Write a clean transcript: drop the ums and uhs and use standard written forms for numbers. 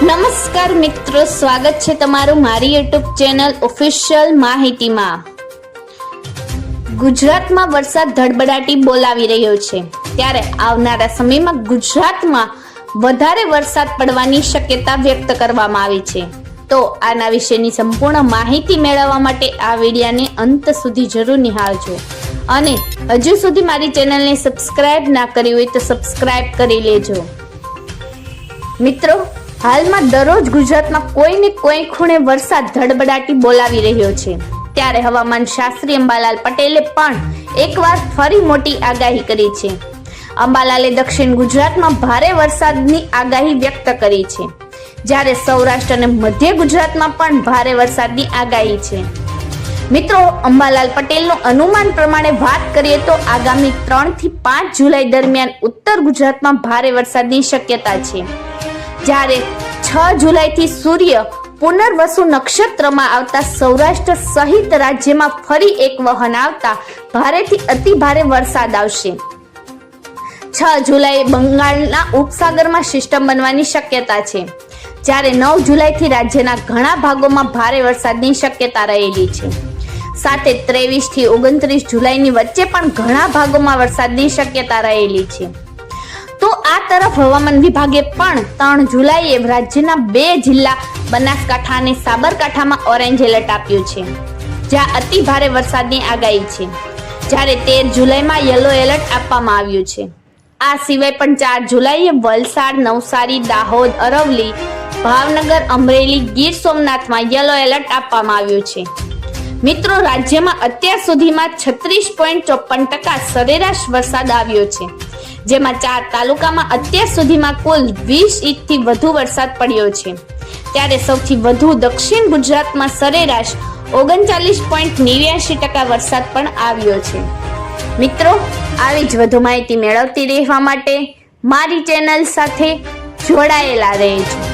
નમસ્કાર મિત્રો, સ્વાગત છે તમારું મારી યુટ્યુબ ચેનલ ઓફિશિયલ માહિતીમાં। ગુજરાતમાં વરસાદ ધડબડાટી બોલાવી રહ્યો છે, ત્યારે આવનારા સમયમાં ગુજરાતમાં વધારે વરસાદ પડવાની શક્યતા વ્યક્ત કરવામાં આવી છે। તો આના વિશેની સંપૂર્ણ માહિતી મેળવવા માટે આ વિડીયોને અંત સુધી જરૂર નિહાળજો અને હજુ સુધી મારી ચેનલને સબસ્ક્રાઇબ ના કરી હોય તો સબસ્ક્રાઇબ કરી લેજો। મિત્રો, હાલમાં દરરોજ ગુજરાતમાં કોઈને કોઈ ખૂણે વરસાદ ધડબડાટી બોલાવી રહ્યો છે, ત્યારે હવામાન શાસ્ત્રી અંબાલાલ પટેલે પણ એકવાર ફરી મોટી આગાહી કરી છે। અંબાલાલે દક્ષિણ ગુજરાતમાં ભારે વરસાદની આગાહી વ્યક્ત કરી છે, જ્યારે સૌરાષ્ટ્ર અને મધ્ય ગુજરાતમાં પણ ભારે વરસાદની આગાહી છે। મિત્રો, અંબાલાલ પટેલનું અનુમાન પ્રમાણે વાત કરીએ તો આગામી 3 થી 5 જુલાઈ દરમિયાન ઉત્તર ગુજરાતમાં ભારે વરસાદની શક્યતા છે, જ્યારે 6 જુલાઈથી સૂર્ય પુનર્વસુ નક્ષત્રમાં આવતા સૌરાષ્ટ્ર સહિત રાજ્યમાં ફરી એક વહન આવતા ભારેથી અતિ ભારે વરસાદ આવશે। 6 જુલાઈએ બંગાળના ઉપસાગરમાં સિસ્ટમ બનવાની શક્યતા છે, જ્યારે 9 જુલાઈથી રાજ્યના ઘણા ભાગોમાં ભારે વરસાદની શક્યતા રહેલી છે। સાથે 23 થી 29 જુલાઈની વચ્ચે પણ ઘણા ભાગોમાં વરસાદની શક્યતા રહેલી છે। તો આ તરફ હવામાન વિભાગે પણ 3 જુલાઈએ રાજ્યના 2 જિલ્લા બનાસકાંઠા અને સાબરકાંઠામાં ઓરેન્જ એલર્ટ આપ્યું છે, જ્યાં અતિ ભારે વરસાદની આગાહી છે, જ્યારે 13 જુલાઈમાં યલો એલર્ટ આપવામાં આવ્યું છે। આ સિવાય પણ 4 જુલાઈએ વલસાડ, નવસારી, દાહોદ, અરવલ્લી, ભાવનગર, અમરેલી, ગીર સોમનાથમાં યલો એલર્ટ આપવામાં આવ્યું છે। મિત્રો, રાજ્યમાં અત્યાર સુધીમાં 36.54% સરેરાશ વરસાદ આવ્યો છે, જેમાં 4 તાલુકામાં અત્યાર સુધીમાં કુલ 20 ઇંચથી વધુ વરસાદ પડ્યો છે, ત્યારે સૌથી વધુ દક્ષિણ ગુજરાતમાં સરેરાશ 39.89% વરસાદ પણ આવ્યો છે। મિત્રો, આવી જ વધુ માહિતી મેળવતી રહેવા માટે મારી ચેનલ સાથે જોડાયેલા રહેજો।